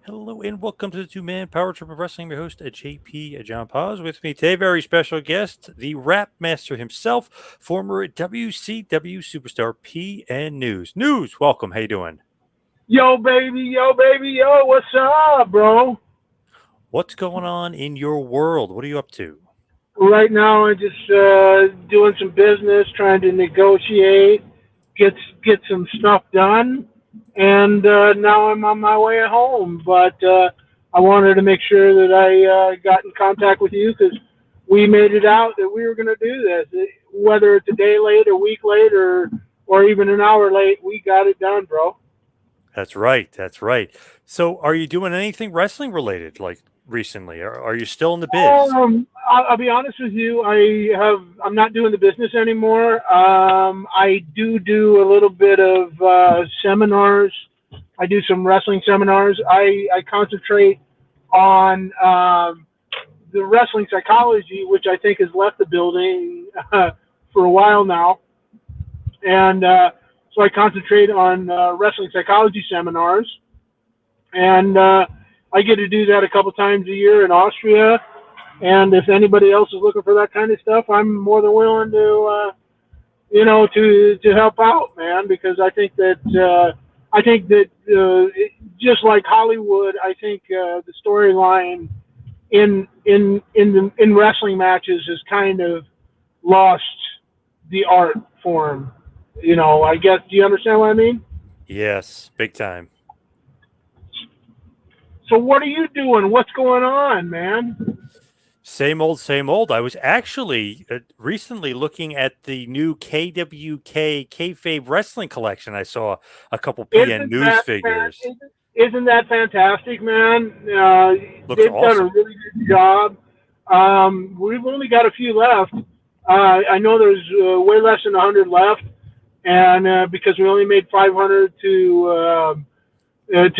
Hello and welcome to the Two-Man Power Trip of Wrestling. I'm your host, JP John Poz. With me today, very special guest, the rap master himself, former WCW Superstar PN News. News, welcome. How you doing? Yo, baby, yo, what's up, bro? What's going on in your world? What are you up to? Right now, I'm just doing some business, trying to negotiate, get get some stuff done, and now I'm on my way home. But I wanted to make sure that I got in contact with you because we made it out that we were going to do this. Whether it's a day late, a week late, or even an hour late, we got it done, bro. That's right. That's right. So, are you doing anything wrestling related, like recently? Are you still in the biz? I'll be honest with you. I'm not doing the business anymore. I do a little bit of seminars. I do some wrestling seminars. I concentrate on the wrestling psychology, which I think has left the building for a while now, and so I concentrate on wrestling psychology seminars, and I get to do that a couple times a year in Austria. And if anybody else is looking for that kind of stuff, I'm more than willing to, to help out, man. Because I think that just like Hollywood, I think the storyline in wrestling matches has kind of lost the art form. I guess. Do you understand what I mean? Yes, big time. So what are you doing? What's going on, man? Same old, same old. I was actually recently looking at the new KWK Kayfabe Wrestling collection. I saw a couple PN Isn't News that figures. isn't that fantastic, man? Looks They've done a awesome. really good job. We've only got a few left. I know there's way less than 100 left, and because we only made 500 to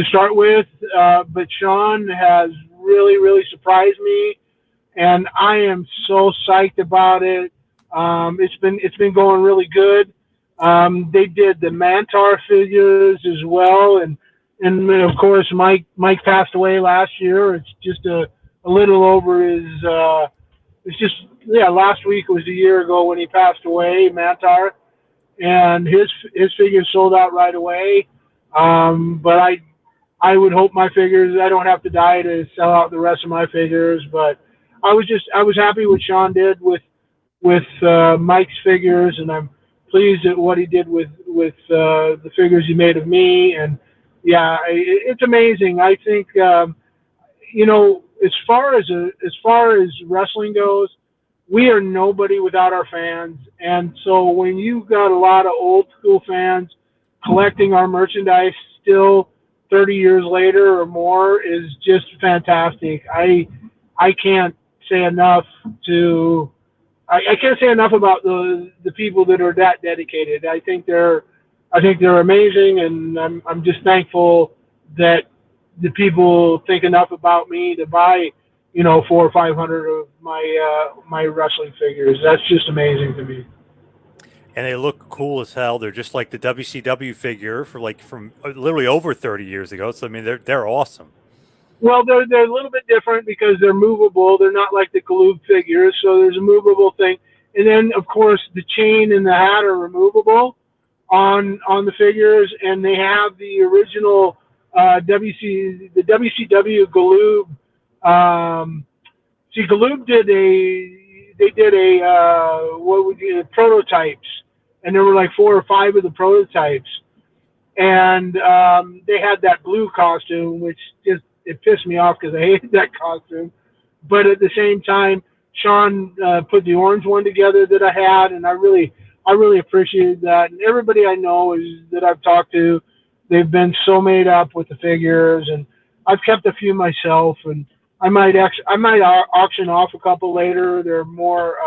start with, but Sean has really surprised me, and I am so psyched about it. It's been going really good. They did the Mantar figures as well, and of course Mike passed away last year. It's just a little over his. It's just last week was a year ago when he passed away, Mantar, and his figures sold out right away. But I would hope my figures. I don't have to die to sell out the rest of my figures, but I was happy what Sean did with Mike's figures, and I'm pleased at what he did with the figures he made of me. And yeah, it's amazing. I think as far as wrestling goes, we are nobody without our fans. And so when you've got a lot of old school fans collecting our merchandise still 30 years later or more is just fantastic. I can't say enough to I can't say enough about the people that are that dedicated. I think they're amazing, and I'm just thankful that the people think enough about me to buy 400 or 500 of my wrestling figures. That's just amazing to me. And they look cool as hell. They're just like the WCW figure from literally over 30 years ago. So I mean, they're awesome. Well, they're a little bit different because they're movable. They're not like the Galoob figures, so there's a movable thing. And then, of course, the chain and the hat are removable on the figures, and they have the original the WCW Galoob. Galoob did a what would you prototypes, and there were like 4 or 5 of the prototypes, and they had that blue costume, which just it pissed me off because I hated that costume. But at the same time, Sean put the orange one together that I had, and I really appreciated that. And everybody I know that I've talked to, they've been so made up with the figures, and I've kept a few myself, and I might auction off a couple later. They're more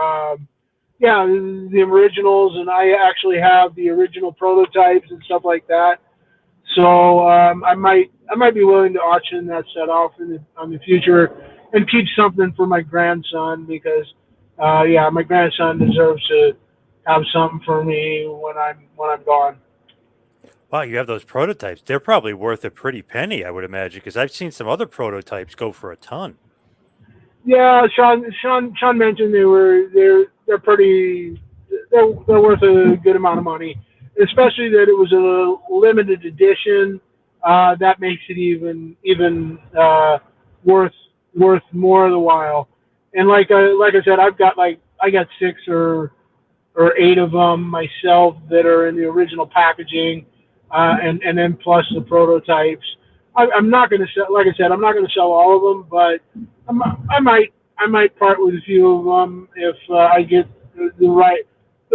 the originals, and I actually have the original prototypes and stuff like that. So I might be willing to auction that set off on the future and keep something for my grandson because my grandson deserves to have something for me when I'm gone. Wow, you have those prototypes. They're probably worth a pretty penny, I would imagine, because I've seen some other prototypes go for a ton. Yeah, Sean mentioned they're pretty they're worth a good amount of money, especially that it was a limited edition. That makes it even worth more of the while. And like I said, I got six or eight of them myself that are in the original packaging, and then plus the prototypes. I'm not going to sell, like I said, I'm not going to sell all of them, but I might part with a few of them if I get the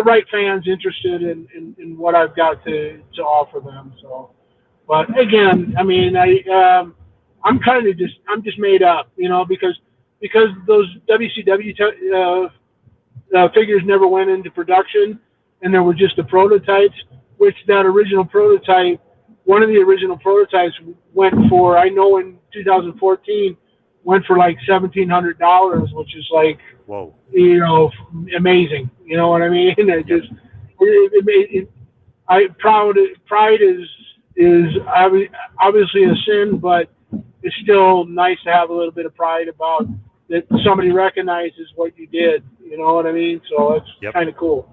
right fans interested in what I've got to offer them. So, but again, I mean, I'm just made up, because those WCW figures never went into production, and there were just the prototypes. Which that original prototype, one of the original prototypes went for, I know in 2014, went for like $1,700, which is like, Whoa. amazing. You know what I mean? It Yep. just, pride is obviously a sin, but it's still nice to have a little bit of pride about that somebody recognizes what you did. You know what I mean? So it's Yep. kind of cool.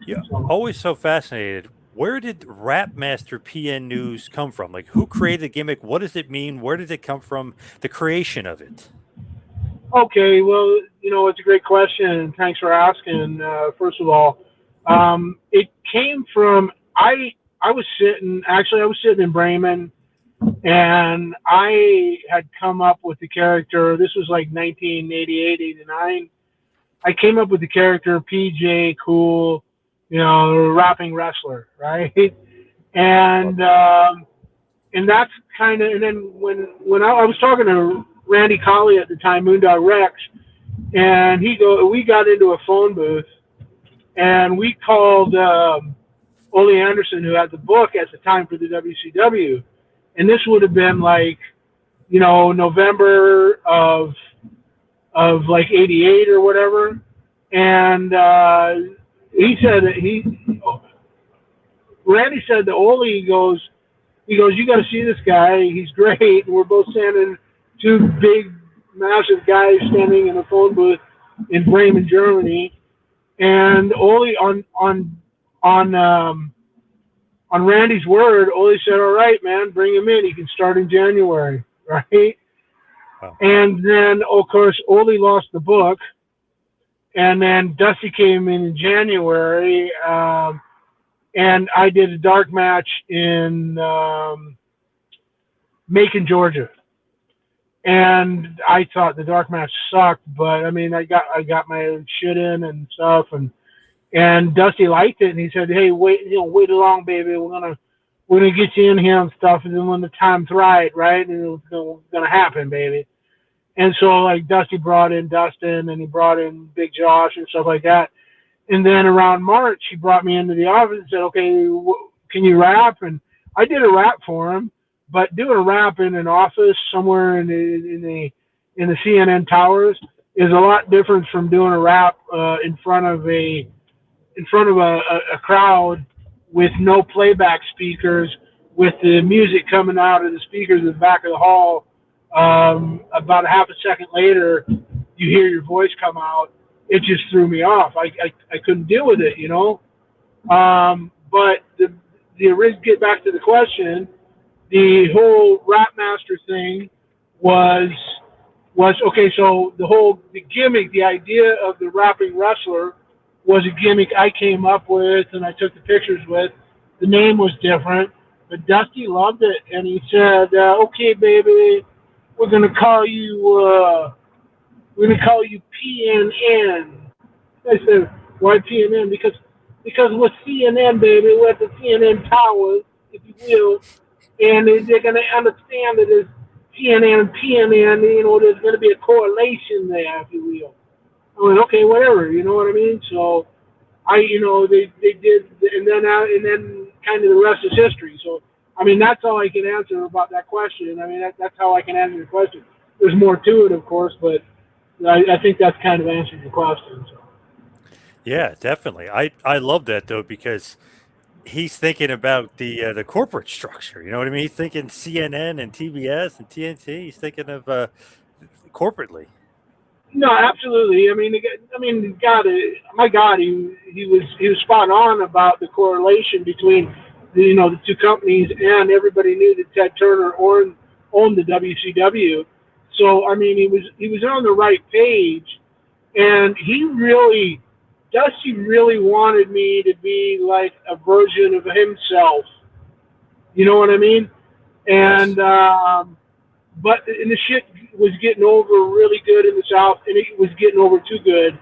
Yeah. Always so fascinated. Where did Rapmaster PN News come from? Like, who created the gimmick? What does it mean? Where did it come from? The creation of it. Okay, well, it's a great question, and thanks for asking. First of all, it came from I was sitting in Bremen, and I had come up with the character. This was like 1988, 89. I came up with the character PJ Cool, rapping wrestler, right? And that's kind of, and then when I was talking to Randy Colley at the time, Moondog Rex, and we got into a phone booth, and we called Ole Anderson, who had the book at the time for the WCW, and this would have been like, November of like '88 or whatever, and he said Randy said to Ole, you got to see this guy. He's great. And we're both standing, two big, massive guys standing in a phone booth in Bremen, Germany. And Ole on Randy's word, Ole said, "All right, man, bring him in. He can start in January, right?" Wow. And then, of course, Ole lost the book, and then Dusty came in January. And I did a dark match in Macon, Georgia, and I thought the dark match sucked, but I mean, I got my shit in and stuff, and Dusty liked it, and he said, "Hey, wait along, baby. We're gonna get you in here and stuff, and then when the time's right, and it's gonna happen, baby." And so, like, Dusty brought in Dustin, and he brought in Big Josh and stuff like that. And then around March, he brought me into the office and said, "Okay, can you rap?" And I did a rap for him, but doing a rap in an office somewhere in the CNN towers is a lot different from doing a rap in front of a crowd with no playback speakers, with the music coming out of the speakers in the back of the hall. About a half a second later, you hear your voice come out. It just threw me off. I couldn't deal with it, But get back to the question, the whole Rapmaster thing was okay. So the gimmick, the idea of the rapping wrestler was a gimmick I came up with, and I took the pictures with. The name was different, but Dusty loved it, and he said, "Okay, baby, we're gonna call you." We're gonna call you PNN. I said, "Why PNN?" Because with CNN, baby, we're at the CNN towers, if you will, and they're gonna understand that it's CNN and PNN. There's gonna be a correlation there, if you will. I went, "Okay, whatever." You know what I mean? So they did, and then kind of the rest is history. So I mean, that's all I can answer about that question. I mean, that's how I can answer the question. There's more to it, of course, but I think that's kind of answered your question. So. Yeah, definitely. I love that though, because he's thinking about the corporate structure. You know what I mean? He's thinking CNN and TBS and TNT. He's thinking of corporately. No, absolutely. God, my God, he was spot on about the correlation between the two companies, and everybody knew that Ted Turner owned the WCW. So I mean, he was on the right page, and Dusty really wanted me to be like a version of himself. You know what I mean? Yes. And but the shit was getting over really good in the South, and it was getting over too good.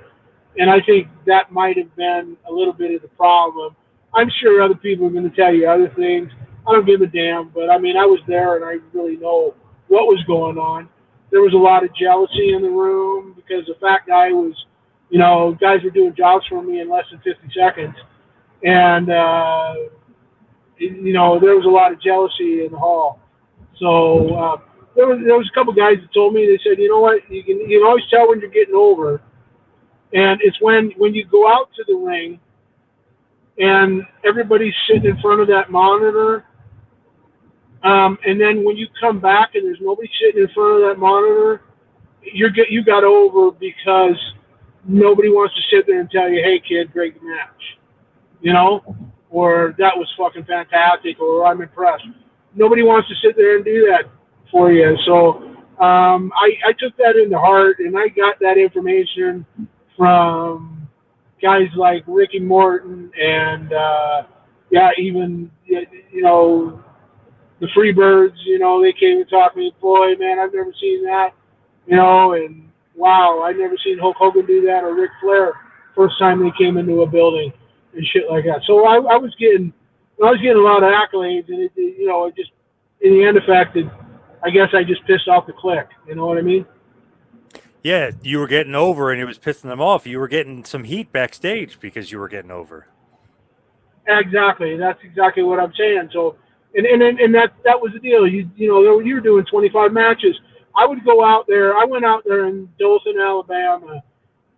And I think that might have been a little bit of the problem. I'm sure other people are going to tell you other things. I don't give a damn, but I mean, I was there and I really know what was going on. There was a lot of jealousy in the room because the fat guy was, guys were doing jobs for me in less than 50 seconds. And, there was a lot of jealousy in the hall. So there was a couple guys that told me, they said, you know what, you can always tell when you're getting over, and it's when you go out to the ring and everybody's sitting in front of that monitor, and then when you come back and there's nobody sitting in front of that monitor, you got over because nobody wants to sit there and tell you, hey kid, great match, or that was fucking fantastic, or I'm impressed. Nobody wants to sit there and do that for you. So I took that into heart, and I got that information from guys like Ricky Morton and even the Freebirds. They came and talked to me. Boy, man, I've never seen that. And wow, I've never seen Hulk Hogan do that, or Ric Flair first time they came into a building and shit like that. So I was getting a lot of accolades, and it just in the end affected. I guess I just pissed off the clique. You know what I mean? Yeah, you were getting over, and it was pissing them off. You were getting some heat backstage because you were getting over. Exactly. That's exactly what I'm saying. So, and that was the deal. You were doing 25 matches. I would go out there. I went out there in Dothan, Alabama,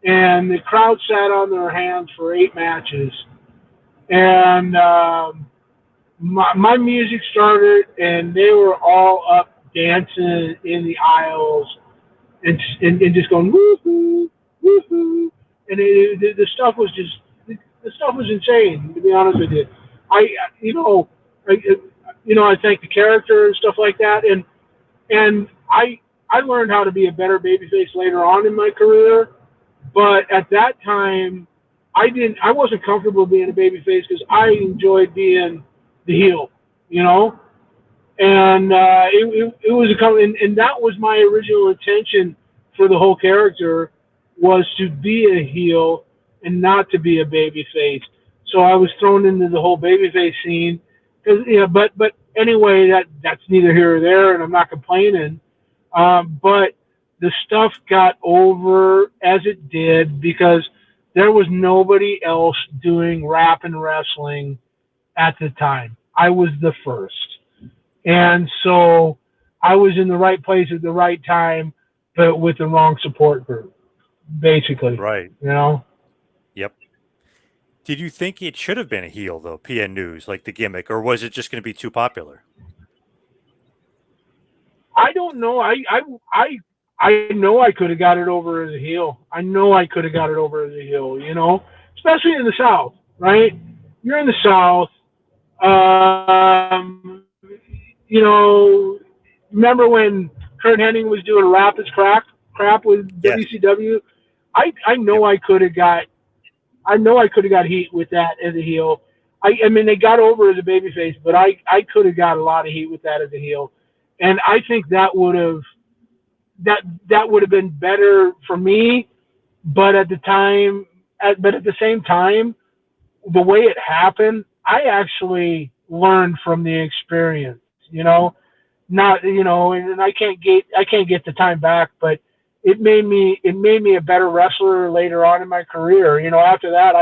and the crowd sat on their hands for 8 matches. And my music started, and they were all up dancing in the aisles and just going woohoo, woohoo, and the stuff was just the stuff was insane. To be honest with you, I thank the character and stuff like that, and I learned how to be a better babyface later on in my career, but at that time, I wasn't comfortable being a babyface because I enjoyed being the heel, and it was and that was my original intention for the whole character, was to be a heel and not to be a babyface. So I was thrown into the whole babyface scene, but anyway, that's neither here or there, and I'm not complaining. But the stuff got over as it did because there was nobody else doing rap and wrestling at the time. I was the first. And so I was in the right place at the right time, but with the wrong support group, basically. Right. Yep. Did you think it should have been a heel, though, PN News, like the gimmick, or was it just going to be too popular? I don't know. I know I could have got it over as a heel. I know I could have got it over as a heel, especially in the South, right? You're in the South. Remember when Kurt Hennig was doing Rapids crap with Yes. WCW? I know Yep. I know I could have got heat with that as a heel. I mean, they got over as a babyface, but I could have got a lot of heat with that as a heel, and I think that would have been better for me. But at the same time, the way it happened, I actually learned from the experience. Not and I can't get the time back, but it made me a better wrestler later on in my career. After that,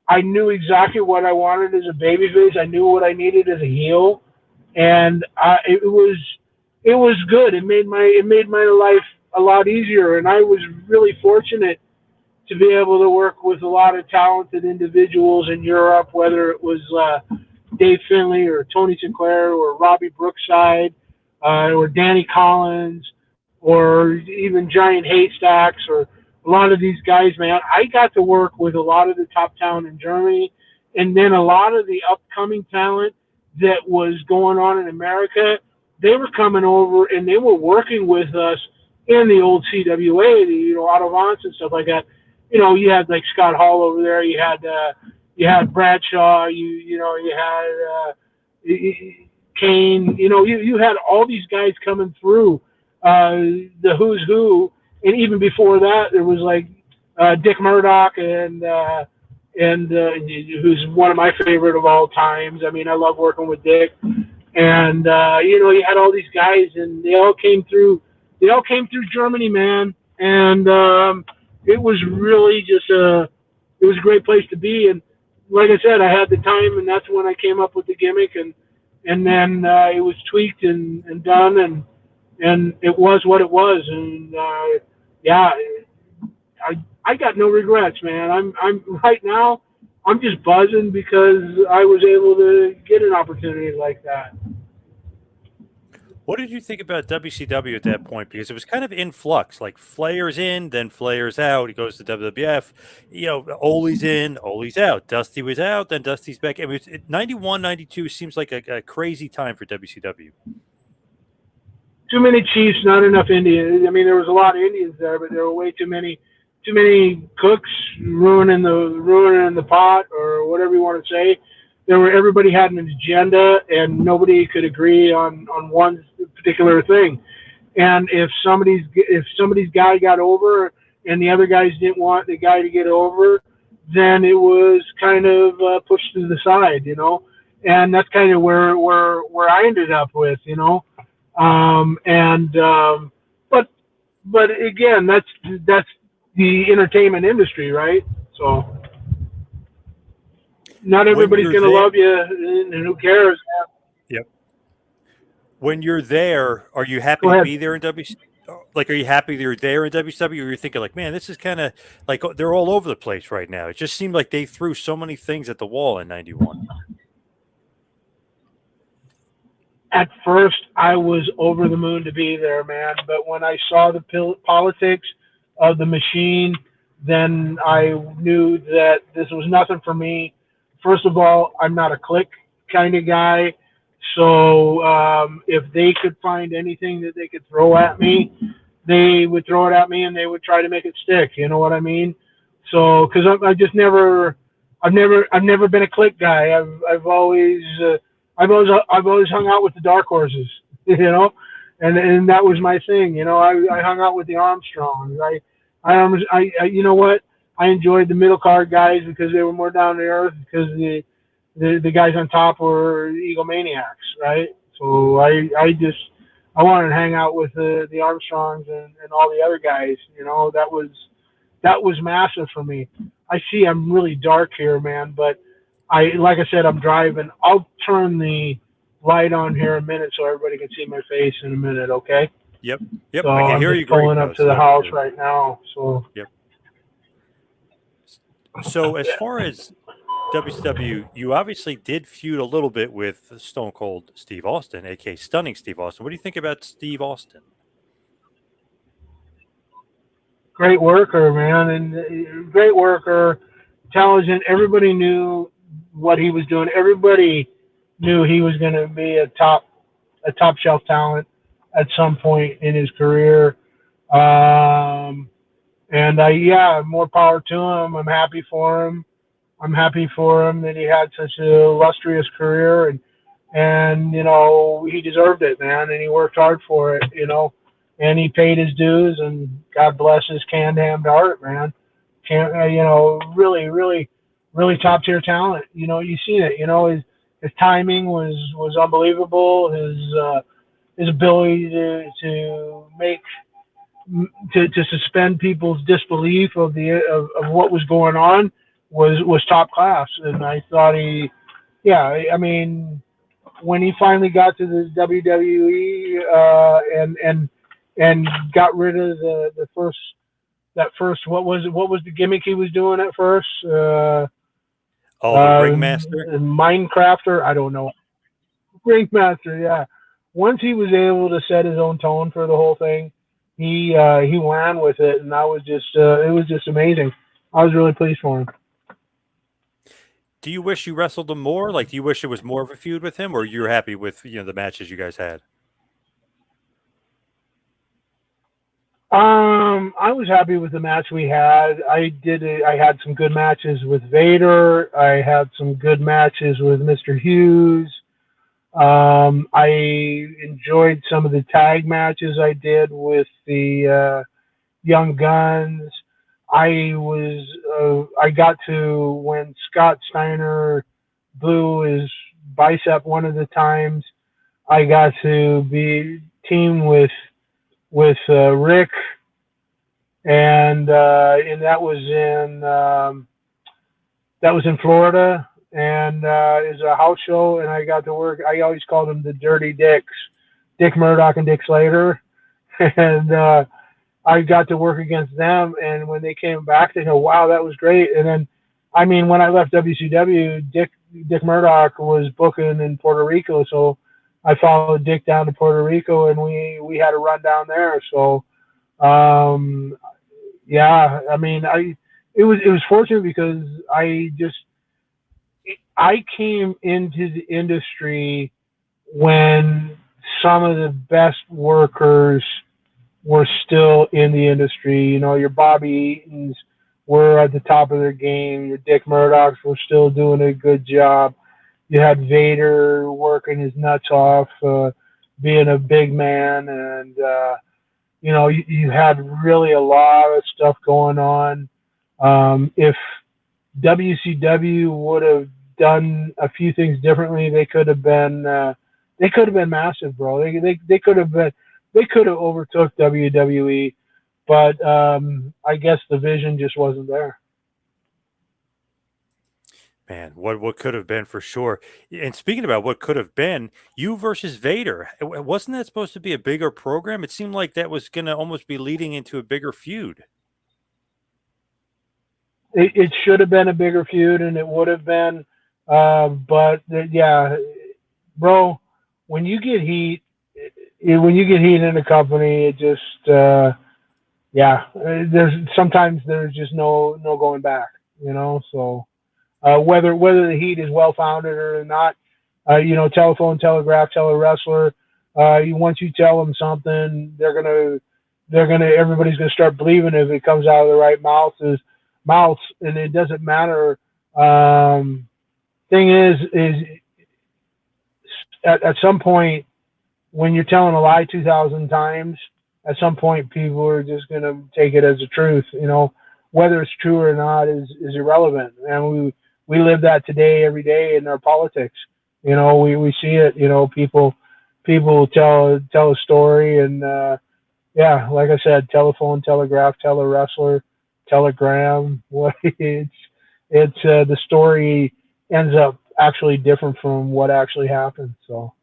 I knew exactly what I wanted as a babyface. I knew what I needed as a heel, and it was good. It made my life a lot easier, and I was really fortunate to be able to work with a lot of talented individuals in Europe, whether it was Dave Finley or Tony Sinclair or Robbie Brookside or Danny Collins or even Giant Haystacks or a lot of these guys, man. I got to work with a lot of the top talent in Germany, and then a lot of the upcoming talent that was going on in America. They were coming over and they were working with us in the old CWA, Otto Vance and stuff like that. You had like Scott Hall over there. You had Bradshaw. You had Kane. You had all these guys coming through. The who's who, and even before that, there was like Dick Murdoch and who's one of my favorite of all times. I mean, I love working with Dick, and you had all these guys, and they all came through. They all came through Germany, man, and it was really just it was a great place to be. And like I said, I had the time, and that's when I came up with the gimmick, and then it was tweaked and done, and it was what it was, and I got no regrets, man. I'm right now, I'm just buzzing because I was able to get an opportunity like that. What did you think about WCW at that point? Because it was kind of in flux, like Flair's in, then Flair's out. He goes to WWF. Ole's in, Ole's out. Dusty was out, then Dusty's back. I mean, 91, 92 seems like a crazy time for WCW. Too many Chiefs, not enough Indians. I mean, there was a lot of Indians there, but there were way too many cooks ruining the pot, or whatever you want to say. Everybody had an agenda, and nobody could agree on one particular thing. And if somebody's guy got over, and the other guys didn't want the guy to get over, then it was kind of pushed to the side, And that's kind of where I ended up with, But again, that's the entertainment industry, right? So not everybody's going to love you, and who cares? Yep. When you're there, are you happy to be there in WCW? Like, are you happy you're there in WCW, or you're thinking like, man, this is kind of like they're all over the place right now? It just seemed like they threw so many things at the wall in 91. At first, I was over the moon to be there, man. But when I saw the politics of the machine, then I knew that this was nothing for me. First of all, I'm not a click kind of guy. So if they could find anything that they could throw at me, they would throw it at me, and they would try to make it stick. You know what I mean? So, because I've never been a click guy. I've always hung out with the dark horses, and that was my thing. I hung out with the Armstrongs. You know what? I enjoyed the middle card guys because they were more down to earth, because the guys on top were egomaniacs, right? So I wanted to hang out with the Armstrongs and all the other guys. That was massive for me. I see I'm really dark here, man, but like I said, I'm driving. I'll turn the light on here in a minute so everybody can see my face in a minute, okay? Yep. So I can hear you great. Pulling up to the house right now. So. Yep. So as far as WCW, you obviously did feud a little bit with Stone Cold Steve Austin, aka Stunning Steve Austin. What do you think about Steve Austin? Great worker, man, and great worker, intelligent. Everybody knew what he was doing. Everybody knew he was going to be a top shelf talent at some point in his career. More power to him. I'm happy for him. I'm happy for him that he had such an illustrious career, and he deserved it, man, and he worked hard for it, and he paid his dues, and God bless his canned-hammed heart, man. Really, really, really top-tier talent. You seen it. His timing was unbelievable. His ability to suspend people's disbelief of what was going on was top class. And I thought when he finally got to the WWE and got rid of the first what was the gimmick he was doing at first? Oh, the ringmaster. Minecrafter, I don't know. Ringmaster, yeah. Once he was able to set his own tone for the whole thing, he ran with it, and it was just amazing. I was really pleased for him. Do you wish you wrestled him more? Like, do you wish it was more of a feud with him, or you're happy with the matches you guys had? I was happy with the match we had. I had some good matches with Vader. I had some good matches with Mr. Hughes. I enjoyed some of the tag matches I did with the Young Guns. I got to when Scott Steiner blew his bicep one of the times. I got to be team with Rick, and that was in Florida, and it was a house show, and I got to work. I always called them the Dirty Dicks, Dick Murdoch and Dick Slater, and I got to work against them. And when they came back, they go, "Wow, that was great." And then, I mean, when I left WCW, Dick Murdoch was booking in Puerto Rico, so I followed Dick down to Puerto Rico, and we had a run down there. So, yeah, I mean, it was fortunate because I came into the industry when some of the best workers were still in the industry. You know, your Bobby Eatons were at the top of their game. Your Dick Murdochs were still doing a good job. You had Vader working his nuts off, being a big man, and you had really a lot of stuff going on. If WCW would have done a few things differently, they could have been massive, bro. They could have overtook WWE, but I guess the vision just wasn't there. Man, what could have been for sure. And speaking about what could have been, you versus Vader, wasn't that supposed to be a bigger program? It seemed like that was going to almost be leading into a bigger feud. It should have been a bigger feud, and it would have been. Yeah, bro, when you get heat, in a company, it just yeah. There's just no going back. So whether the heat is well founded or not, telephone, telegraph, tell a wrestler. Once you tell them something, everybody's gonna start believing if it comes out of the right mouths, and it doesn't matter. Thing is at some point when you're telling a lie 2,000 times, at some point people are just gonna take it as a truth. Whether it's true or not is irrelevant, and we live that today, every day in our politics. We see it. People tell a story, and yeah, like I said, telephone, telegraph, tell a wrestler, telegram. It's the story ends up actually different from what actually happened. So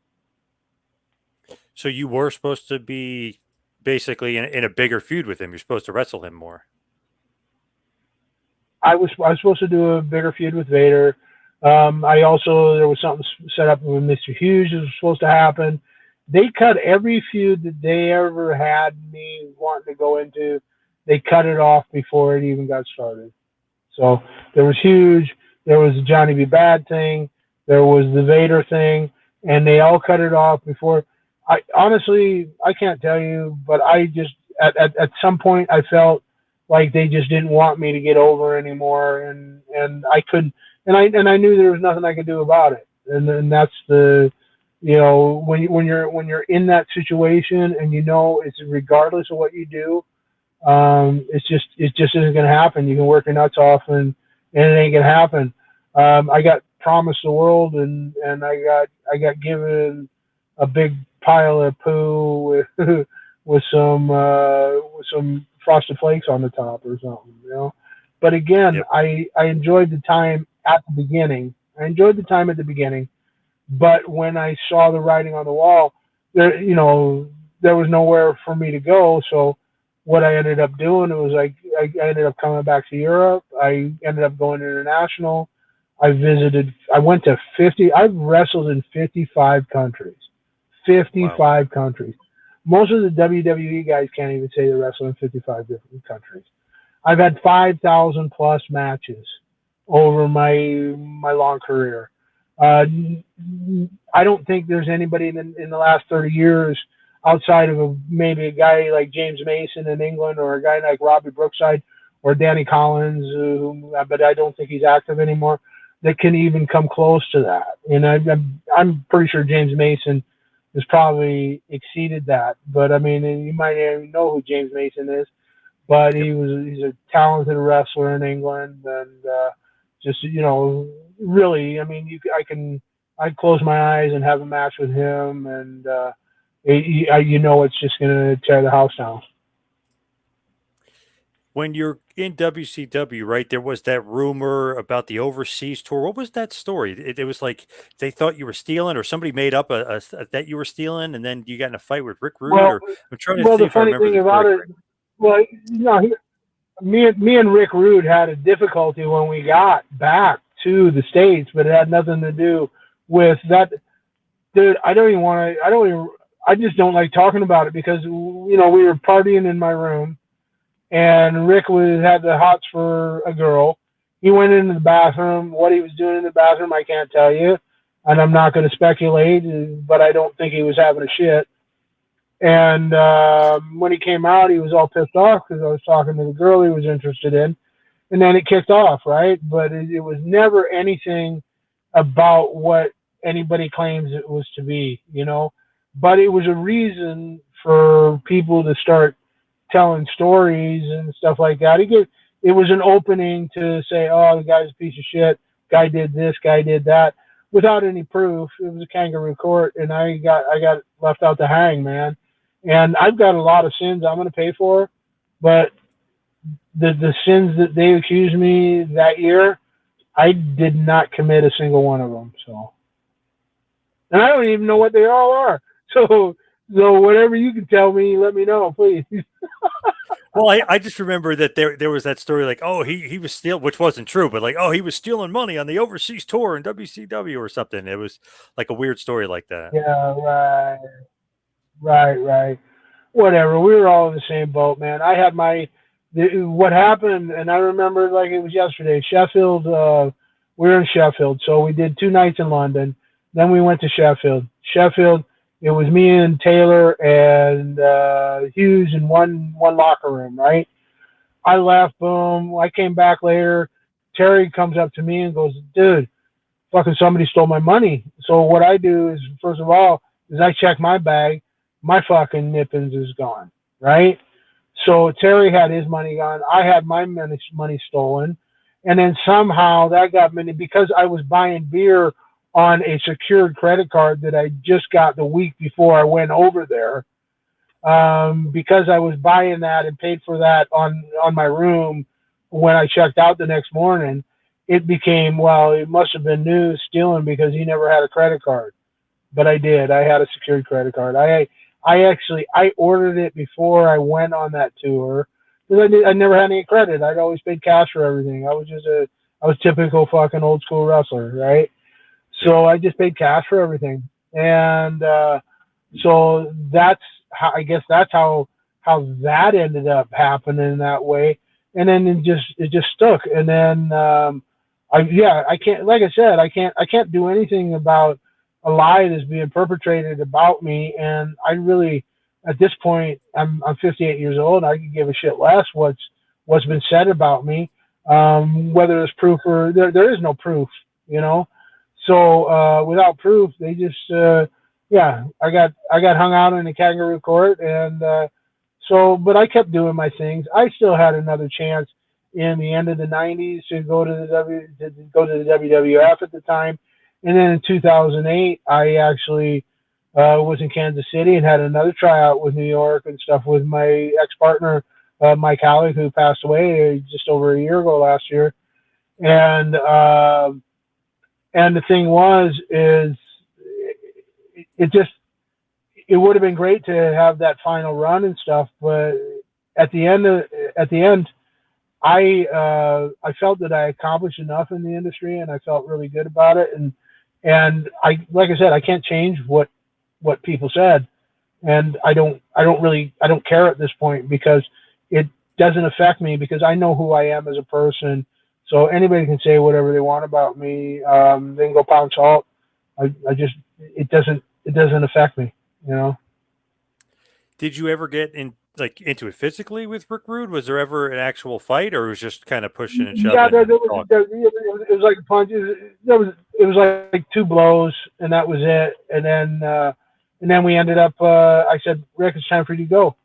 you were supposed to be basically in a bigger feud with him. You're supposed to wrestle him more. I was supposed to do a bigger feud with Vader. There was something set up with Mr. Hughes that was supposed to happen. They cut every feud that they ever had me wanting to go into. They cut it off before it even got started. So there was Hughes, there was the Johnny B. Bad thing, there was the Vader thing, and they all cut it off before. I can't tell you, but I just at some point I felt like they just didn't want me to get over anymore, and I couldn't, and I knew there was nothing I could do about it, and then that's the, when you're in that situation, and it's regardless of what you do, it just isn't going to happen. You can work your nuts off, and it ain't going to happen. I got promised the world, and I got given a big pile of poo with some frosted flakes on the top or something. But again, Yep. I enjoyed the time at the beginning. But when I saw the writing on the wall, there was nowhere for me to go. So what I ended up doing was I ended up coming back to Europe. I ended up going international. I went to 50, I've wrestled in 55 countries. 55 countries. Most of the WWE guys can't even say they wrestle in 55 different countries. I've had 5,000 plus matches over my long career. I don't think there's anybody in the last 30 years outside of maybe a guy like James Mason in England, or a guy like Robbie Brookside or Danny Collins, but I don't think he's active anymore, that can even come close to that. And I'm pretty sure James Mason has probably exceeded that. But I mean, you might even know who James Mason is, but he's a talented wrestler in England, and just, you know, really, I mean, I'd close my eyes and have a match with him, and you know, it's just going to tear the house down. When you're in WCW, right, there was that rumor about the overseas tour. What was that story? It was like they thought you were stealing, or somebody made up a that you were stealing, and then you got in a fight with Rick Rude. Well, I'm trying to see if I remember the story correctly. Well, you know, me and Rick Rude had a difficulty when we got back to the States, but it had nothing to do with that. Dude, I just don't like talking about it, because, you know, we were partying in my room, and Rick had the hots for a girl. He went into the bathroom. What he was doing in the bathroom, I can't tell you, and I'm not going to speculate, but I don't think he was having a shit. And when he came out, he was all pissed off because I was talking to the girl he was interested in. And then it kicked off, right? But it was never anything about what anybody claims it was to be, you know? But it was a reason for people to start telling stories and stuff like that. It was an opening to say, oh, the guy's a piece of shit. Guy did this, guy did that, without any proof. It was a kangaroo court, and I got left out to hang, man. And I've got a lot of sins I'm going to pay for, but the sins that they accused me that year, I did not commit a single one of them. So, and I don't even know what they all are. So whatever you can tell me, let me know, please. Well, I just remember that there was that story, like, oh, he was stealing, which wasn't true, but like, oh, he was stealing money on the overseas tour in WCW or something. It was like a weird story like that. Yeah, right. Whatever. We were all in the same boat, man. I had what happened, and I remember like it was yesterday. Sheffield, we were in Sheffield, so we did 2 nights in London. Then we went to Sheffield. It was me and Taylor and Hughes in one locker room, right? I left, boom. I came back later. Terry comes up to me and goes, dude, fucking somebody stole my money. So what I do is, first of all, is I check my bag. My fucking nippins is gone, right? So Terry had his money gone. I had my money stolen. And then somehow that got me, because I was buying beer on a secured credit card that I just got the week before I went over there. Because I was buying that and paid for that on my room when I checked out the next morning, it became, well, it must have been new stealing because he never had a credit card. But I did. I had a secured credit card. I ordered it before I went on that tour, because I never had any credit. I'd always paid cash for everything. I was typical fucking old school wrestler, right? So I just paid cash for everything. And so that's how, I guess that's how that ended up happening that way. And then it just stuck. And then I can't, like I said, I can't do anything about a lie that's being perpetrated about me. And I really, at this point, I'm 58 years old. I could give a shit less what's been said about me, whether there's proof or there is no proof, you know. So without proof, they just I got hung out in the kangaroo court, and but I kept doing my things. I still had another chance in the end of the '90s to go to the WWF at the time, and then in 2008, I actually was in Kansas City and had another tryout with New York and stuff with my ex-partner Mike Colley, who passed away just over a year ago last year, and the thing is it would have been great to have that final run and stuff, but at the end, I felt that I accomplished enough in the industry, and I felt really good about it. And I, like I said, I can't change what people said, and I don't care at this point, because it doesn't affect me, because I know who I am as a person. So anybody can say whatever they want about me. They can go pound salt. I just, it doesn't affect me, you know. Did you ever get into it physically with Rick Rude? Was there ever an actual fight, or was just kind of pushing and Yeah, shoving and talking? it was like a punch. It was like two blows, and that was it. And then we ended up. I said, Rick, it's time for you to go.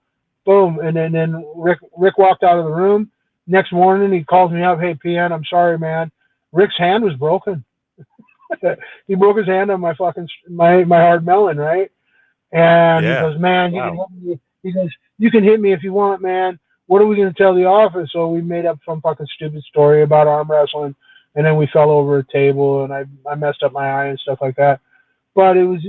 Boom, and then Rick walked out of the room. Next morning, he calls me up. Hey, PN, I'm sorry, man. Rick's hand was broken. He broke his hand on my fucking my hard melon, right? And he Yeah. goes, man, you can Wow. hit me. He goes, you can hit me if you want, man. What are we going to tell the office? So we made up some fucking stupid story about arm wrestling, and then we fell over a table, and I messed up my eye and stuff like that. But it was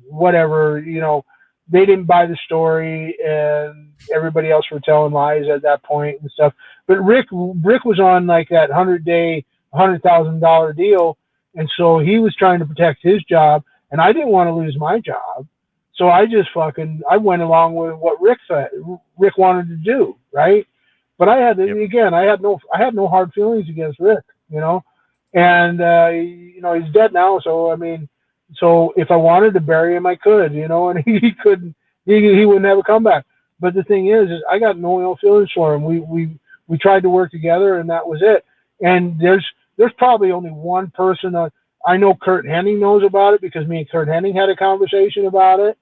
whatever, you know. They didn't buy the story, and everybody else were telling lies at that point and stuff. But Rick was on like that 100-day, $100,000 deal, and so he was trying to protect his job, and I didn't want to lose my job. So I went along with what Rick said. Rick wanted to do, right? But I had Yep. again, I had no hard feelings against Rick, you know. And you know, he's dead now, so I mean, so if I wanted to bury him, I could, you know, and he couldn't. He wouldn't have a comeback. But the thing is I got no ill feelings for him. We tried to work together, and that was it. And there's probably only one person I know Kurt Hennig knows about it, because me and Kurt Hennig had a conversation about it,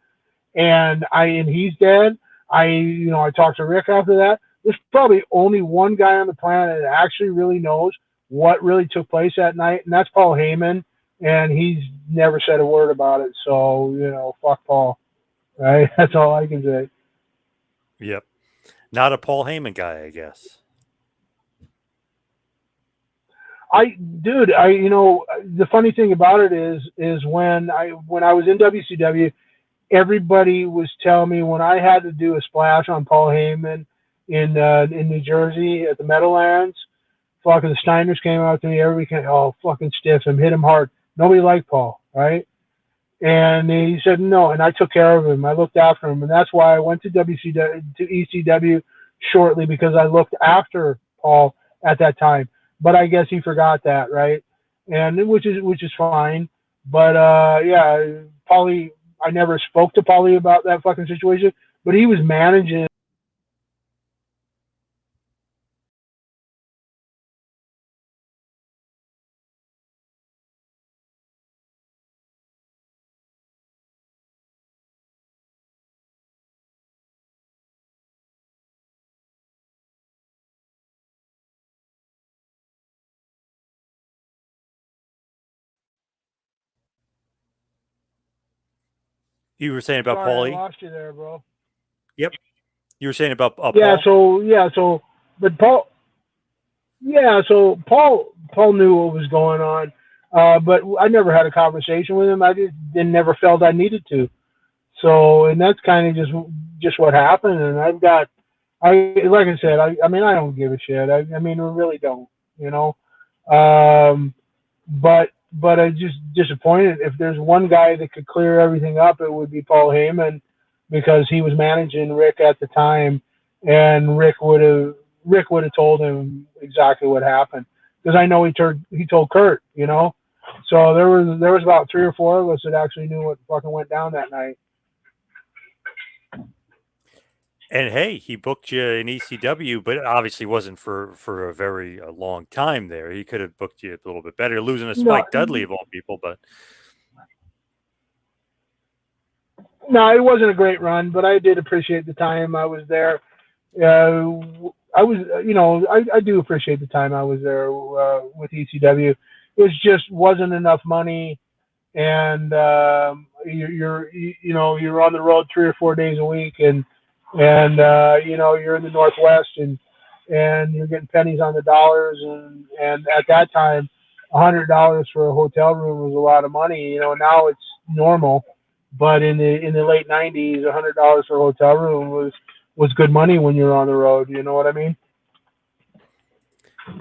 and he's dead. I talked to Rick after that. There's probably only one guy on the planet that actually really knows what really took place that night, and that's Paul Heyman, and he's never said a word about it. So, you know, fuck Paul, right? That's all I can say. Yep. Not a Paul Heyman guy, I guess. You know, the funny thing about it is when I was in WCW, everybody was telling me when I had to do a splash on Paul Heyman in New Jersey at the Meadowlands, fucking the Steiners came out to me. Everybody came, oh, fucking stiff him, hit him hard. Nobody liked Paul, right? And he said no, and I took care of him. I looked after him, and that's why I went to ECW shortly, because I looked after Paul at that time. But I guess he forgot that, right? And which is fine. But yeah, Paulie, I never spoke to Paulie about that fucking situation, but he was managing. You were saying about Sorry, I Paulie? lost you there, bro. Yep. You were saying about Yeah, Paul? but Paul, yeah, so Paul knew what was going on, but I never had a conversation with him. I just never felt I needed to. So, and that's kind of just what happened. And like I said, I mean, I don't give a shit. I mean, I really don't, you know. Um, but I just disappointed. If there's one guy that could clear everything up, it would be Paul Heyman, because he was managing Rick at the time, and Rick would have told him exactly what happened, because I know he told Kurt, you know. So there was about 3 or 4 of us that actually knew what fucking went down that night. And hey, he booked you in ECW, but it obviously wasn't for a very long time there. He could have booked you a little bit better, losing to No, Spike Dudley of all people. But no, it wasn't a great run, but I did appreciate the time I was there. I was, you know, I do appreciate the time I was there with ECW. It just wasn't enough money, and you're on the road 3 or 4 days a week, and you know, you're in the Northwest, and you're getting pennies on the dollars, and at that time, $100 for a hotel room was a lot of money. You know, now it's normal, but in the late '90s, $100 for a hotel room was good money when you're on the road. You know what I mean?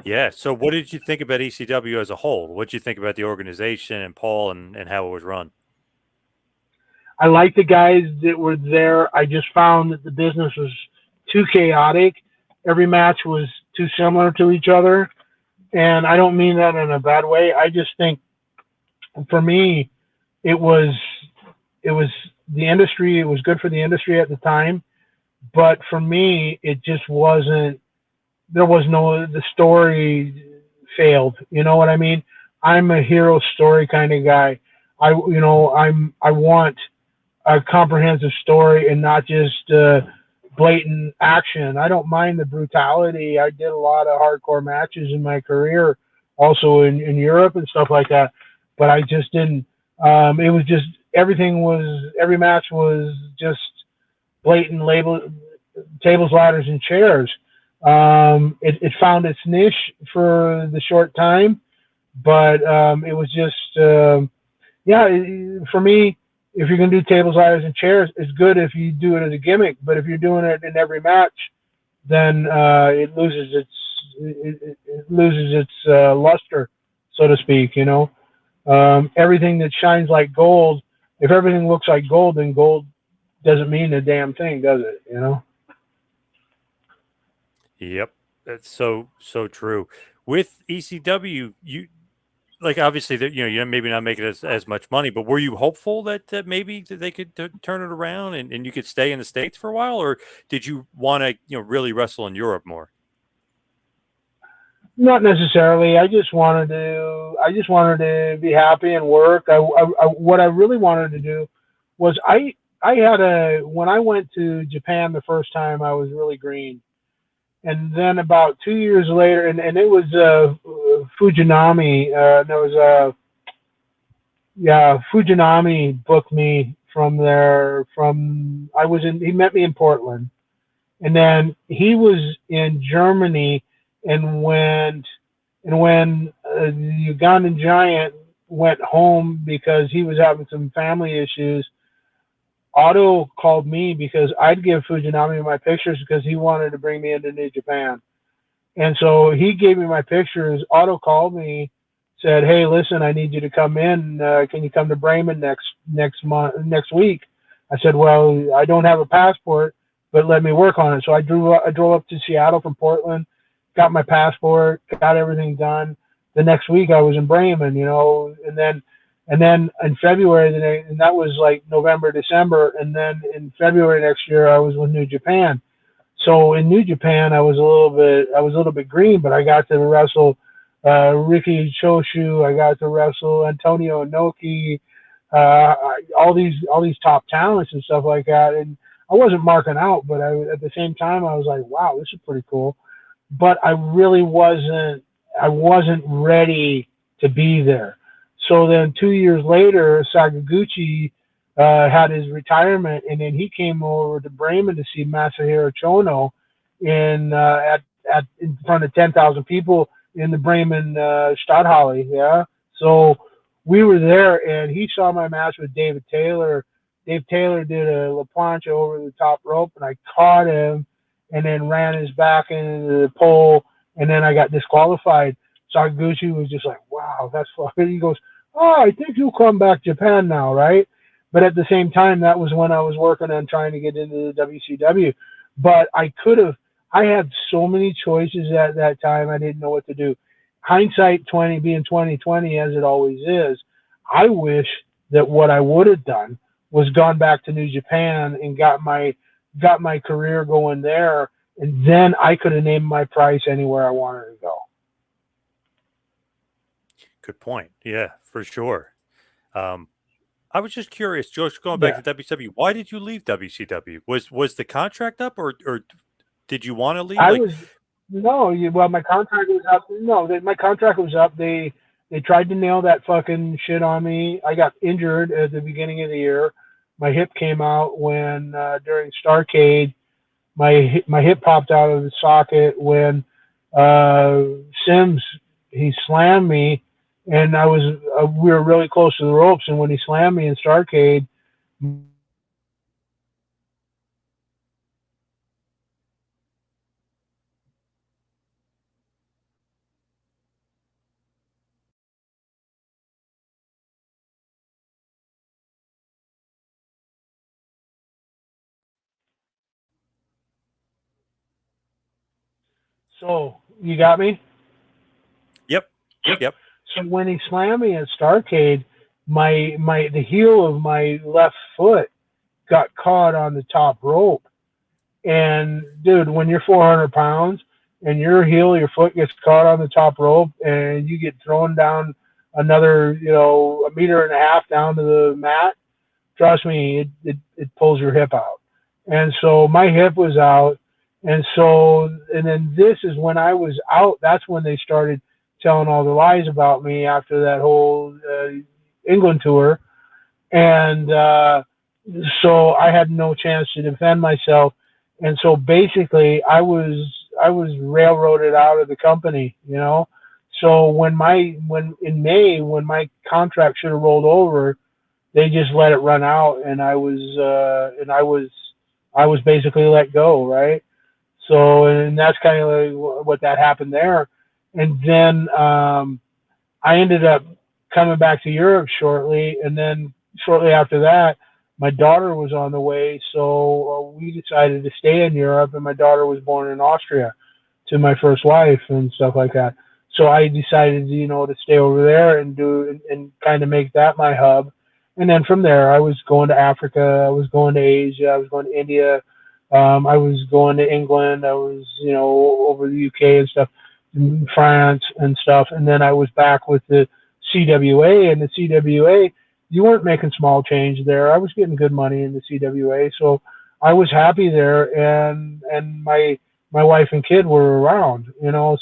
Yeah. So, what did you think about ECW as a whole? What did you think about the organization and Paul and how it was run? I like the guys that were there. I just found that the business was too chaotic. Every match was too similar to each other. And I don't mean that in a bad way. I just think for me, it was it was the industry. It was good for the industry at the time, but for me, it just wasn't. There was no the story failed. You know what I mean? I'm a hero story kind of guy. I want a comprehensive story and not just blatant action. I don't mind the brutality. I did a lot of hardcore matches in my career, also in Europe and stuff like that. But I just didn't. It was just every match was just blatant label tables, ladders, and chairs. It found its niche for the short time, but it was just yeah, for me, if you're gonna do tables, ladders, and chairs, it's good if you do it as a gimmick. But if you're doing it in every match, then it loses its luster, so to speak. Everything that shines like gold. If everything looks like gold, then gold doesn't mean a damn thing, does it? Yep. That's so true. With ECW, you like obviously that you're maybe not making as much money, but were you hopeful that maybe that they could turn it around and you could stay in the States for a while, or did you want to really wrestle in Europe more? Not necessarily. I just wanted to be happy and work. What I really wanted to do was I had when I went to Japan the first time, I was really green. And then about 2 years later, and it was Fujinami. There was yeah, Fujinami booked me from there. He met me in Portland, and then he was in Germany, and when the Ugandan giant went home because he was having some family issues, Otto called me because I'd give Fujinami my pictures because he wanted to bring me into New Japan. And so he gave me my pictures. Otto called me, said, "Hey, listen, I need you to come in. Can you come to Bremen next week?" I said, "Well, I don't have a passport, but let me work on it." So I drove up to Seattle from Portland, got my passport, got everything done. The next week I was in Bremen, and then in February, and that was like November, December, and then in February next year I was with New Japan. So in New Japan, I was a little bit green, but I got to wrestle Ricky Choshu. I got to wrestle Antonio Inoki, all these top talents and stuff like that. And I wasn't marking out, but at the same time, I was like, wow, this is pretty cool. But I really wasn't. I wasn't ready to be there. So then 2 years later, Sakaguchi had his retirement, and then he came over to Bremen to see Masahiro Chono in front of 10,000 people in the Bremen Stadthalle. Yeah, so we were there, and he saw my match with David Taylor. Dave Taylor did a La Plancha over the top rope, and I caught him, and then ran his back into the pole, and then I got disqualified. Sakaguchi was just like, "Wow, that's fucking." He goes, "Oh, I think you'll come back to Japan now, right?" But at the same time, that was when I was working on trying to get into the WCW. But I had so many choices at that time. I didn't know what to do. Hindsight 20 being 2020, as it always is, I wish that what I would have done was gone back to New Japan and got my career going there, and then I could have named my price anywhere I wanted to go. Good point. Yeah, for sure. Um, I was just curious, Josh, going back Yeah. to WCW, why did you leave WCW? Was the contract up, or did you want to leave? I Like, was no, well, my contract was up. No, my contract was up. They tried to nail that fucking shit on me. I got injured at the beginning of the year. My hip came out when during Starcade. My hip popped out of the socket when uh, Sims he slammed me, and we were really close to the ropes. And when he slammed me in Starcade, So you got me? Yep. Yep. Yep. So when he slammed me at Starcade, the heel of my left foot got caught on the top rope. And dude, when you're 400 pounds and your foot gets caught on the top rope and you get thrown down another, a meter and a half down to the mat, trust me, it pulls your hip out. And so my hip was out. And then this is when I was out. That's when they started telling all the lies about me after that whole England tour. And so I had no chance to defend myself. And so basically I was railroaded out of the company, So when in May, when my contract should have rolled over, they just let it run out, and I was basically let go, right? So, and that's kind of like what that happened there. And then I ended up coming back to Europe shortly, and then shortly after that, my daughter was on the way, so we decided to stay in Europe, and my daughter was born in Austria to my first wife and stuff like that. So I decided, to stay over there and and kind of make that my hub. And then from there, I was going to Africa, I was going to Asia, I was going to India, I was going to England, I was, over the UK and stuff, France and stuff. And then I was back with the CWA, and the CWA, you weren't making small change there. I was getting good money in the CWA, so I was happy there, and my wife and kid were around,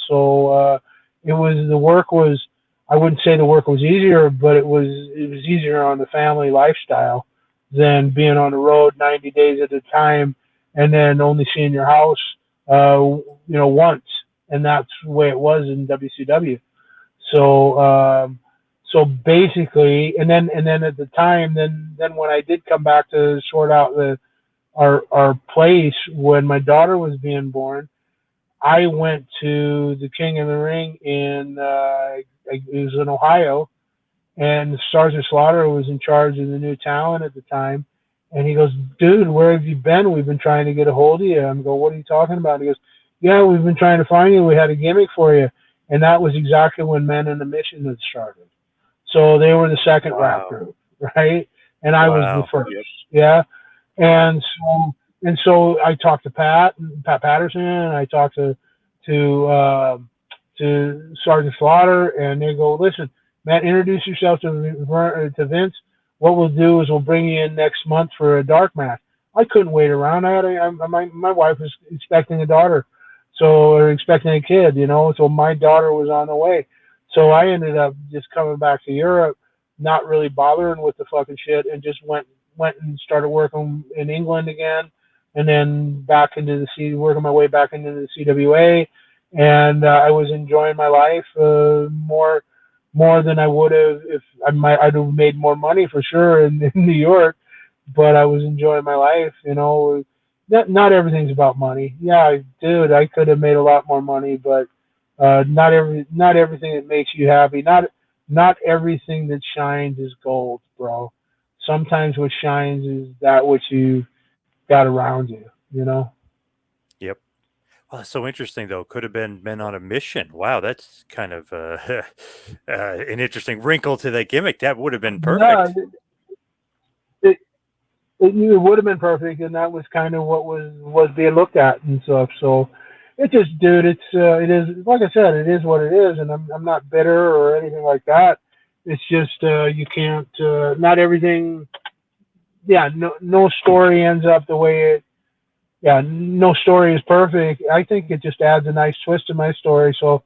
So the work was. I wouldn't say the work was easier, but it was easier on the family lifestyle than being on the road 90 days at a time and then only seeing your house, once, and that's the way it was in WCW. So basically, and then at the time, then when I did come back to sort out our place when my daughter was being born, I went to the King of the Ring it was in Ohio, and Sergeant Slaughter was in charge of the new talent at the time. And he goes, "Dude, where have you been? We've been trying to get a hold of you." I'm going, "What are you talking about?" He goes, "Yeah, we've been trying to find you. We had a gimmick for you." And that was exactly when Men in the Mission had started. So they were the second rap group, right? And I was the first. Yep. Yeah. And so I talked to Pat Patterson, and I talked to Sergeant Slaughter, and they go, "Listen, Matt, introduce yourself to Vince. What we'll do is we'll bring you in next month for a dark match." I couldn't wait around. My wife was expecting a daughter, or expecting a kid, So my daughter was on the way. So I ended up just coming back to Europe, not really bothering with the fucking shit, and just went and started working in England again, and then back into working my way back into the CWA, and I was enjoying my life more than I would have if I'd have made more money for sure in New York, but I was enjoying my life. Not everything's about money. Yeah, dude, I could have made a lot more money, but not everything that makes you happy. Not everything that shines is gold, bro. Sometimes what shines is that what you got around you, Yep. Well, that's so interesting, though. Could have been Men on a Mission. Wow, that's kind of an interesting wrinkle to that gimmick. That would have been perfect. Yeah, it would have been perfect, and that was kind of what was being looked at and stuff. So it just, dude, it is, like I said, it is what it is, and I'm not bitter or anything like that. It's just you can't, not everything. Yeah, no story ends up the way it. Yeah, no story is perfect. I think it just adds a nice twist to my story. So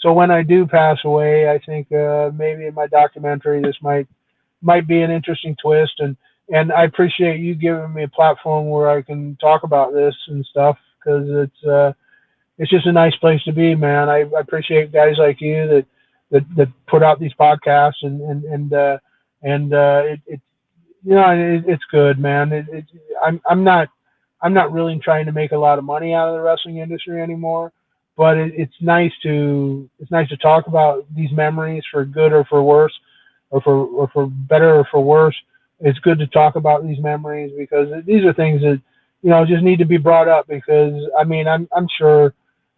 when I do pass away, I think maybe in my documentary this might be an interesting twist, and I appreciate you giving me a platform where I can talk about this and stuff, because it's just a nice place to be, man. I appreciate guys like you that put out these podcasts, and it's good, man. I'm not really trying to make a lot of money out of the wrestling industry anymore, but it's nice to talk about these memories, for good or for worse, or for better or for worse. It's good to talk about these memories, because these are things that just need to be brought up, because I'm sure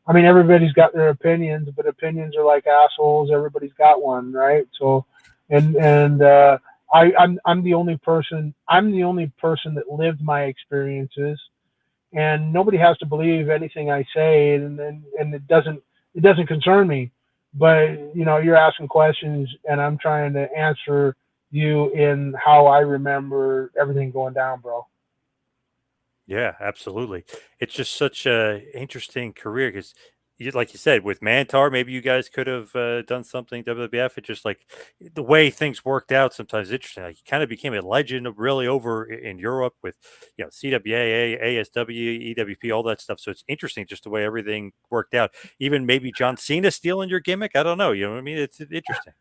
I mean, everybody's got their opinions, but opinions are like assholes. Everybody's got one, right? So, I'm the only person. I'm the only person that lived my experiences, and nobody has to believe anything I say, and it doesn't concern me. But you're asking questions, and I'm trying to answer you in how I remember everything going down, bro. Yeah, absolutely. It's just such a interesting career because, like you said, with Mantar, maybe you guys could have done something WWF. It's just like the way things worked out. Sometimes interesting. Like you kind of became a legend really over in Europe with, CWA, ASW, EWP, all that stuff. So it's interesting just the way everything worked out. Even maybe John Cena stealing your gimmick. I don't know. You know what I mean? It's interesting.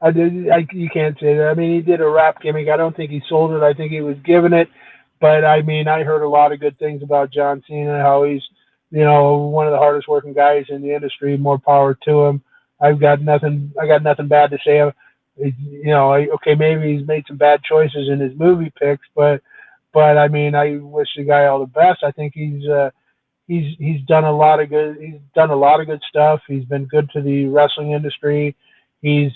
You can't say that. I mean, he did a rap gimmick. I don't think he sold it. I think he was given it. But I mean, I heard a lot of good things about John Cena. How he's, one of the hardest working guys in the industry. More power to him. I've got nothing. I got nothing bad to say. Okay, maybe he's made some bad choices in his movie picks, but I mean, I wish the guy all the best. I think he's done a lot of good. He's done a lot of good stuff. He's been good to the wrestling industry. He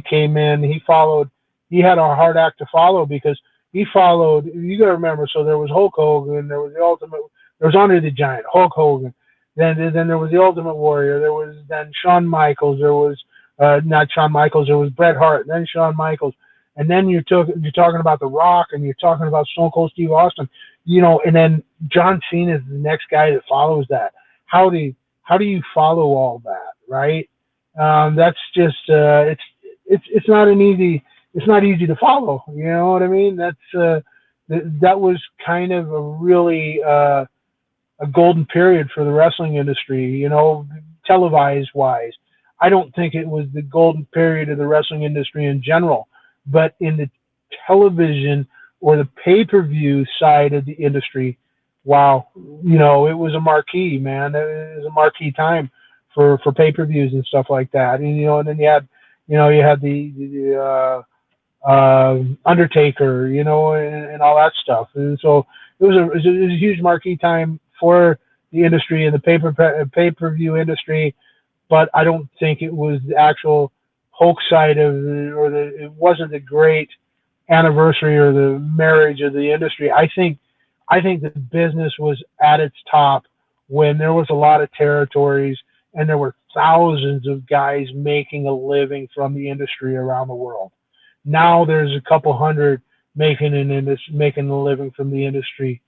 came in. He followed. He had a hard act to follow because he followed. You got to remember. So there was Hulk Hogan. There was the Ultimate. There was Andre the Giant. Hulk Hogan. Then there was the Ultimate Warrior. There was then Shawn Michaels. There was not Shawn Michaels. There was Bret Hart. Then Shawn Michaels. And then you're talking about The Rock, and you're talking about Stone Cold Steve Austin. And then John Cena is the next guy that follows that. How do you follow all that, right? That's just it's not easy to follow. You know what I mean? That was kind of a really a golden period for the wrestling industry. Televised wise, I don't think it was the golden period of the wrestling industry in general, but in the television or the pay-per-view side of the industry, wow, it was a marquee, man. It was a marquee time for pay-per-views and stuff like that. And then you had the Undertaker, and all that stuff. And so it was a huge marquee time for the industry and the pay-per-view industry, but I don't think it was the actual Hulk side it wasn't the great anniversary or the marriage of the industry. I think the business was at its top when there was a lot of territories and there were thousands of guys making a living from the industry around the world. Now there's a couple hundred making a living from the industry.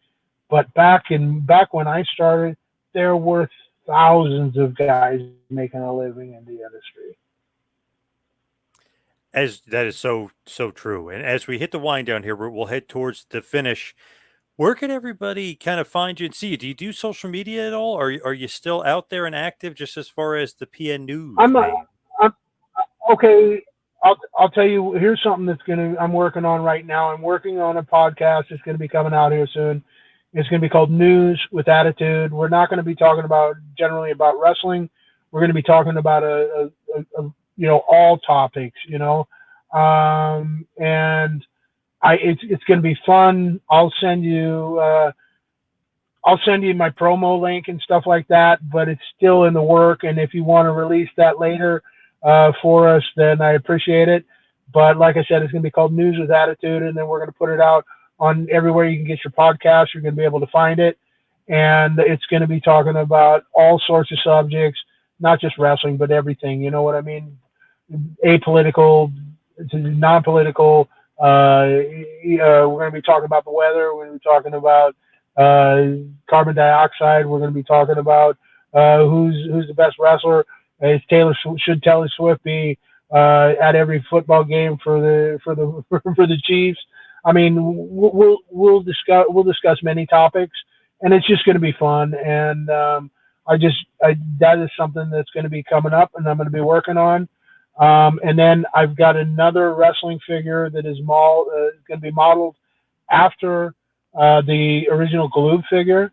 But back when I started, there were thousands of guys making a living in the industry. As that is so true. And as we hit the wind down here, we'll head towards the finish. Where can everybody kind of find you and see you? Do you do social media at all? Are you still out there and active just as far as the PN News I'm name? I'm okay. I'll tell you. Here's something I'm working on right now. I'm working on a podcast. It's gonna be coming out here soon. It's gonna be called News with Attitude. We're not gonna be talking generally about wrestling. We're gonna be talking about all topics. And it's gonna be fun. I'll send you my promo link and stuff like that, but it's still in the work. And if you want to release that later for us, then I appreciate it. But like I said, it's going to be called News with Attitude, and then we're going to put it out on everywhere you can get your podcast. You're going to be able to find it. And it's going to be talking about all sorts of subjects, not just wrestling, but everything. You know what I mean? Apolitical to non-political. We're going to be talking about the weather. We're going to be talking about carbon dioxide. We're going to be talking about who's the best wrestler. Should Taylor Swift be at every football game for the Chiefs? I mean, we'll discuss many topics, and it's just going to be fun. And that is something that's going to be coming up, and I'm going to be working on. And then I've got another wrestling figure that is going to be modeled after the original Galoob figure,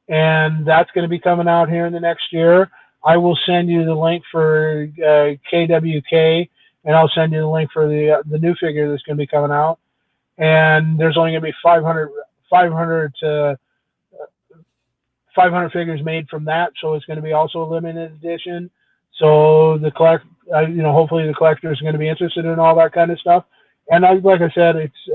and that's going to be coming out here in the next year. I will send you the link for KWK, and I'll send you the link for the new figure that's going to be coming out. And there's only going to be 500 500 figures made from that, so it's going to be also a limited edition. So the hopefully the collector is going to be interested in all that kind of stuff. And like I said, it's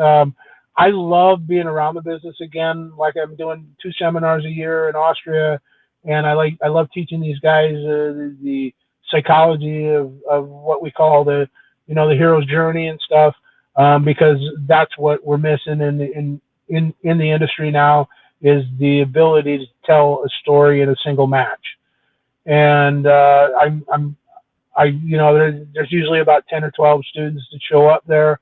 I love being around the business again. Like I'm doing 2 seminars a year in Austria, and I love teaching these guys the psychology of what we call the hero's journey and stuff, because that's what we're missing in the industry now, is the ability to tell a story in a single match. And there's usually about 10 or 12 students that show up there.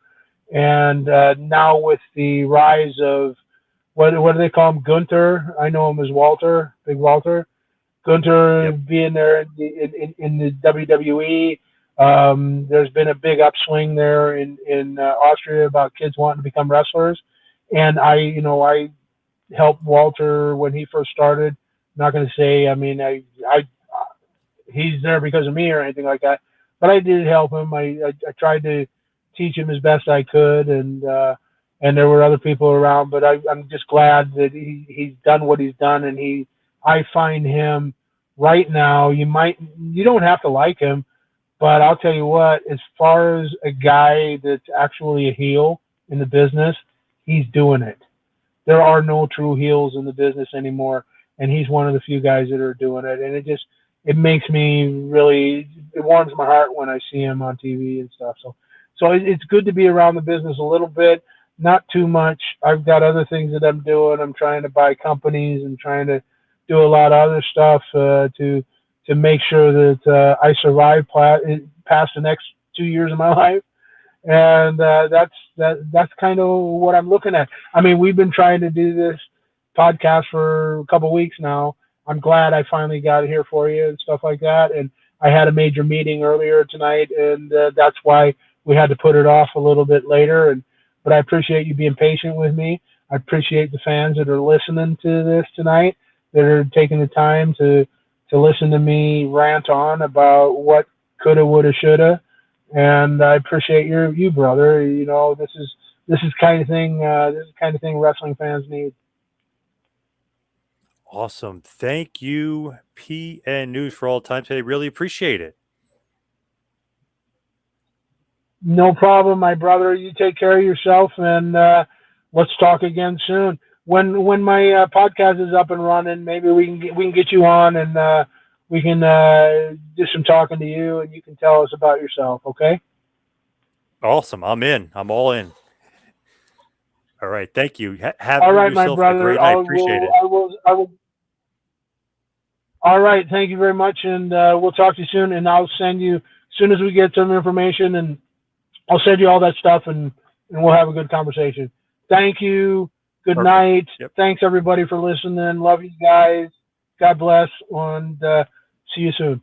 And now with the rise of what do they call him, Gunther? I know him as Walter, Big Walter. Gunther being there in the WWE. There's been a big upswing there in Austria about kids wanting to become wrestlers. And I helped Walter when he first started. I'm not going to say, he's there because of me or anything like that, but I did help him. I tried to teach him as best I could, and there were other people around, but I'm just glad that he's done what he's done. And I find him right now, you don't have to like him, but I'll tell you what, as far as a guy that's actually a heel in the business, he's doing it. There are no true heels in the business anymore, and he's one of the few guys that are doing it. And it makes me really, it warms my heart when I see him on TV and stuff. So it's good to be around the business a little bit, not too much. I've got other things that I'm doing. I'm trying to buy companies and trying to do a lot of other stuff to make sure that I survive past the next 2 years of my life. And that's kind of what I'm looking at. I mean, we've been trying to do this podcast for a couple of weeks now. I'm glad I finally got it here for you and stuff like that. And I had a major meeting earlier tonight, and that's why we had to put it off a little bit later. But I appreciate you being patient with me. I appreciate the fans that are listening to this tonight, that are taking the time to listen to me rant on about what coulda, woulda, shoulda. And I appreciate you, brother. This is the kind of thing wrestling fans need. Awesome. Thank you, PN News, for all the time today. Really appreciate it. No problem, my brother. You take care of yourself, and let's talk again soon. When my podcast is up and running, maybe we can get you on, and we can do some talking to you, and you can tell us about yourself. Okay? Awesome. I'm in. I'm all in. All right. Thank you. Have all right, yourself my brother. a great night. Appreciate it. I will. All right. Thank you very much, and we'll talk to you soon. And I'll send you as soon as we get some information, and I'll send you all that stuff, and we'll have a good conversation. Thank you. Good night. Yep. Thanks, everybody, for listening. Love you guys. God bless, and see you soon.